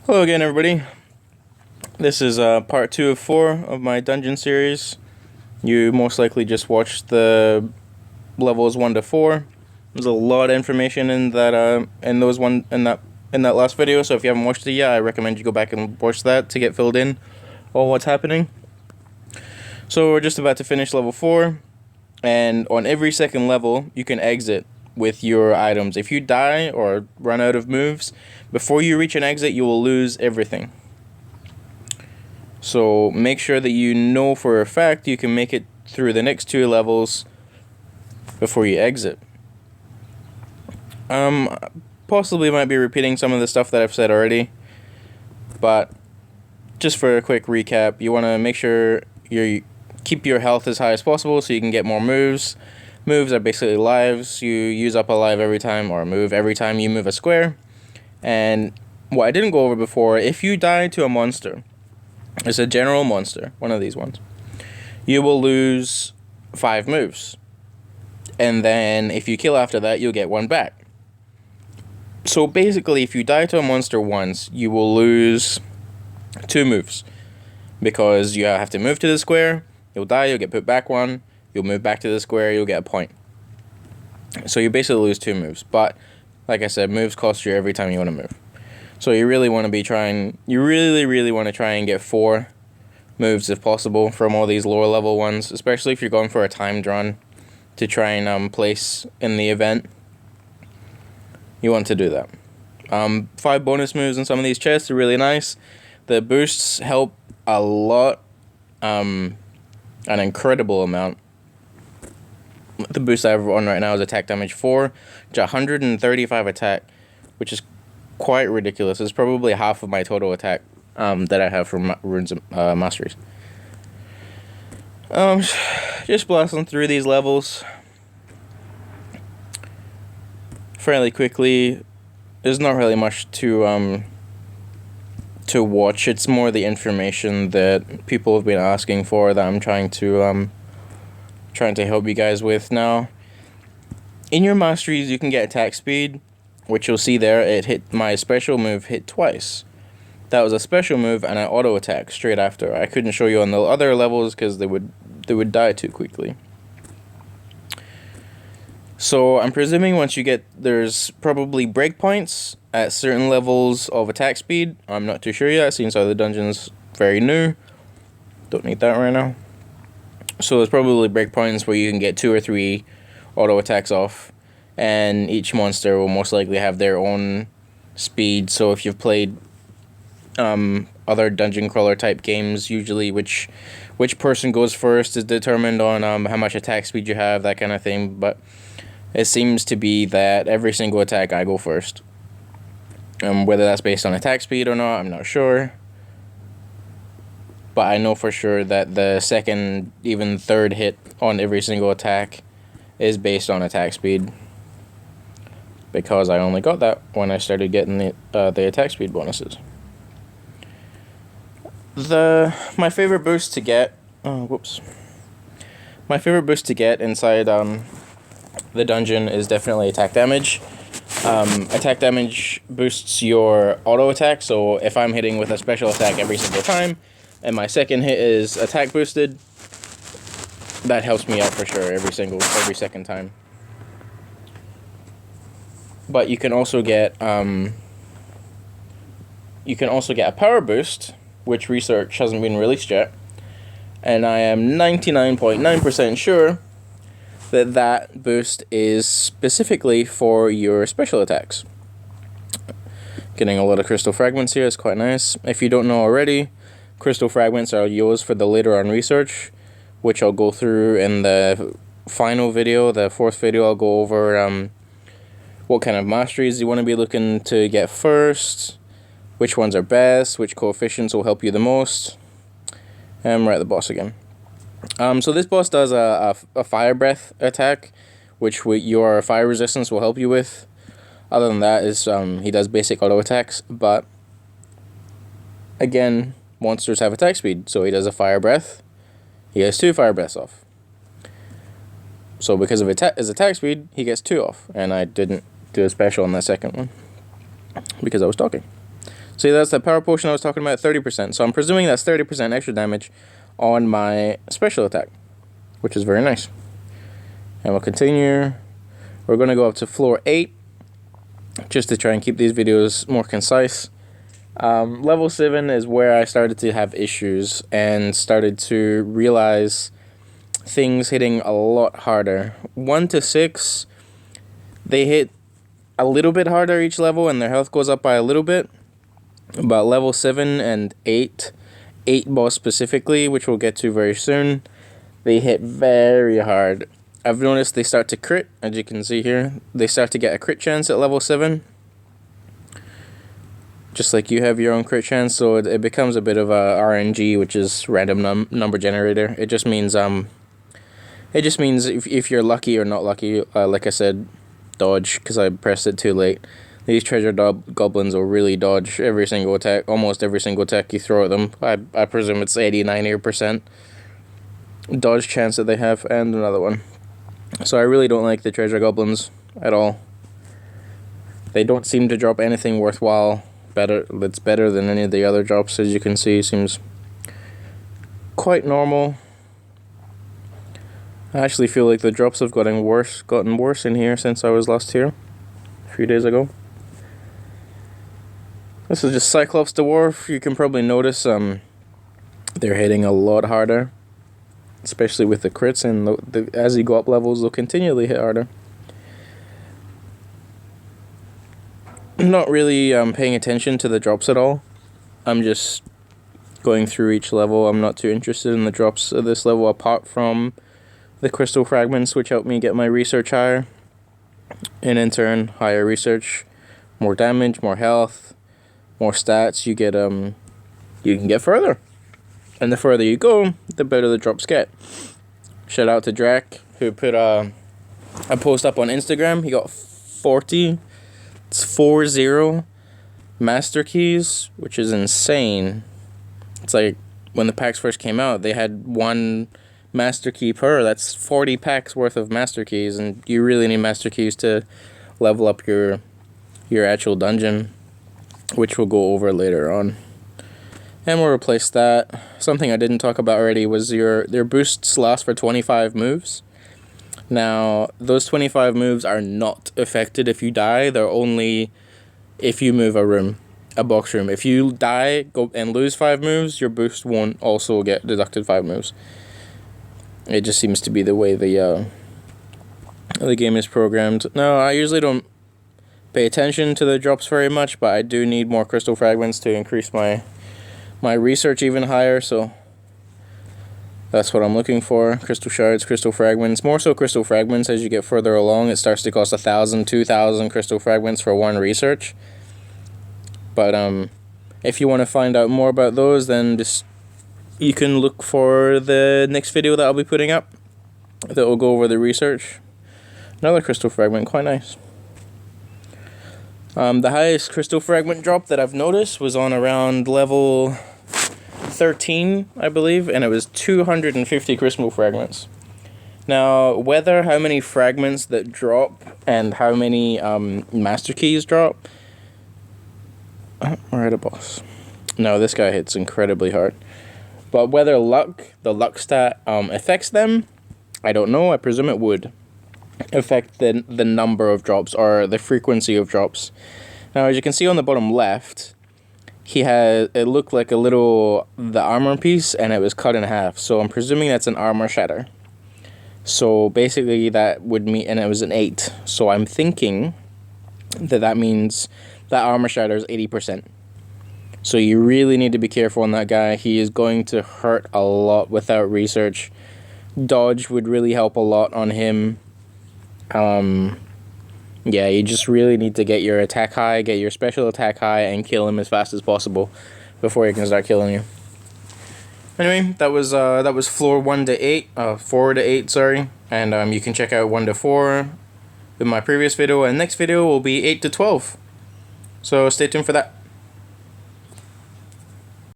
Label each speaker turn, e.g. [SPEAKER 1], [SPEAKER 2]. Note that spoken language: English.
[SPEAKER 1] Hello again, everybody. This is part 2 of 4 of my dungeon series. You most likely just watched the levels 1 to 4. There's a lot of information in that in that last video. So if you haven't watched it yet, I recommend you go back and watch that to get filled in on what's happening. So we're just about to finish level 4, and on every second level, you can exit with your items. If you die or run out of moves, before you reach an exit, you will lose everything. So make sure that you know for a fact you can make it through the next 2 levels before you exit. Possibly might be repeating some of the stuff that I've said already, but just for a quick recap, you want to make sure you keep your health as high as possible so you can get more moves. Moves are basically lives. You use up a life every time, or a move every time you move a square. And what I didn't go over before, if you die to a monster, it's a general monster, one of these ones, you will lose 5 moves. And then if you kill after that, you'll get 1 back. So basically, if you die to a monster once, you will lose 2 moves. Because you have to move to the square, you'll die, you'll get put back 1, you'll move back to the square, you'll get a point. So you basically lose 2 moves. But, like I said, moves cost you every time you want to move. So you really want to be trying, you really want to try and get 4 moves if possible from all these lower level ones, especially if you're going for a timed run to try and place in the event. You want to do that. 5 bonus moves in some of these chests are really nice. The boosts help a lot, an incredible amount. The boost I have on right now is attack damage 4, which 135 attack, which is quite ridiculous. It's probably half of my total attack that I have from Runes Masteries. Just blasting through these levels fairly quickly. There's not really much to watch. It's more the information that people have been asking for that I'm trying to help you guys with now. In your masteries, you can get attack speed, which you'll see there. It hit my special move hit twice. That was a special move and an auto attack straight after. I couldn't show you on the other levels because they would die too quickly. So I'm presuming once you get, there's probably breakpoints at certain levels of attack speed. I'm not too sure yet, since the dungeon's very new. Don't need that right now. So there's probably breakpoints where you can get 2 or 3 auto attacks off, and each monster will most likely have their own speed. So if you've played other dungeon crawler type games, usually which person goes first is determined on how much attack speed you have, that kind of thing. But it seems to be that every single attack I go first. Whether that's based on attack speed or not, I'm not sure. But I know for sure that the second, even third hit on every single attack is based on attack speed. Because I only got that when I started getting the attack speed bonuses. My favorite boost to get... My favorite boost to get inside the dungeon is definitely attack damage. Attack damage boosts your auto attack, so if I'm hitting with a special attack every single time, and my second hit is attack boosted, that helps me out for sure every second time. But you can also get a power boost, which research hasn't been released yet, and I am 99.9% sure that boost is specifically for your special attacks. Getting a lot of crystal fragments here is quite nice. If you don't know already, crystal fragments are used for the later on research, which I'll go through in the final video, the 4th video. I'll go over what kind of masteries you want to be looking to get first, which ones are best, which coefficients will help you the most. And we're at the boss again. So this boss does a fire breath attack, which your fire resistance will help you with. Other than that, he does basic auto attacks, but again, monsters have attack speed, so he does a fire breath. He has 2 fire breaths off. So because of his attack speed, he gets 2 off, and I didn't do a special on that second one because I was talking. See, that's the power potion I was talking about, 30%. So I'm presuming that's 30% extra damage on my special attack, which is very nice. And we'll continue. We're going to go up to floor 8, just to try and keep these videos more concise. Level 7 is where I started to have issues and started to realize things hitting a lot harder. 1 to 6, they hit a little bit harder each level and their health goes up by a little bit. But level 7 and 8 boss specifically, which we'll get to very soon, they hit very hard. I've noticed they start to crit, as you can see here. They start to get a crit chance at level 7. Just like you have your own crit chance, so it becomes a bit of a RNG, which is random number generator. It just means if you're lucky or not lucky, like I said, dodge, because I pressed it too late. These treasure goblins will really dodge every single attack, almost every single attack you throw at them. I presume it's 80-90% dodge chance that they have, and another one. So I really don't like the treasure goblins at all. They don't seem to drop anything worthwhile. That's better than any of the other drops, as you can see. Seems quite normal. I actually feel like the drops have gotten worse in here since I was last here a few days ago. This is just Cyclops Dwarf. You can probably notice they're hitting a lot harder, especially with the crits, and as you go up levels, they'll continually hit harder. I'm not really paying attention to the drops at all. I'm just going through each level. I'm not too interested in the drops of this level, apart from the crystal fragments, which help me get my research higher, and in turn, higher research, more damage, more health, more stats. You can get further, and the further you go, the better the drops get. Shout out to Drac, who put a post up on Instagram. He got 40 master keys, which is insane. It's like when the packs first came out, they had 1 master key per. That's 40 packs worth of master keys, and you really need master keys to level up your actual dungeon, which we'll go over later on. And we'll replace that. Something I didn't talk about already was their boosts last for 25 moves. Now, those 25 moves are not affected if you die. They're only if you move a box room. If you die, go and lose 5 moves, your boost won't also get deducted 5 moves. It just seems to be the way the game is programmed. Now, I usually don't pay attention to the drops very much, but I do need more crystal fragments to increase my research even higher, so that's what I'm looking for. Crystal shards, crystal fragments. More so crystal fragments. As you get further along, it starts to cost 1,000, 2,000 crystal fragments for 1 research. But if you want to find out more about those, then you can look for the next video that I'll be putting up that will go over the research. Another crystal fragment, quite nice. The highest crystal fragment drop that I've noticed was on around level 13, I believe, and it was 250 crystal fragments. Now, how many fragments that drop and how many master keys drop. We're at a boss. No, this guy hits incredibly hard. But whether the luck stat affects them, I don't know. I presume it would affect the number of drops or the frequency of drops. Now, as you can see on the bottom left, it looked like the armor piece, and it was cut in half. So I'm presuming that's an armor shatter. So basically that would mean, and it was an 8. So I'm thinking that means that armor shatter is 80%. So you really need to be careful on that guy. He is going to hurt a lot without research. Dodge would really help a lot on him. Yeah, you just really need to get your attack high, get your special attack high, and kill him as fast as possible before he can start killing you. Anyway, that was floor 1 to 8, 4 to 8, sorry, and you can check out 1 to 4 in my previous video, and next video will be 8 to 12. So stay tuned for that.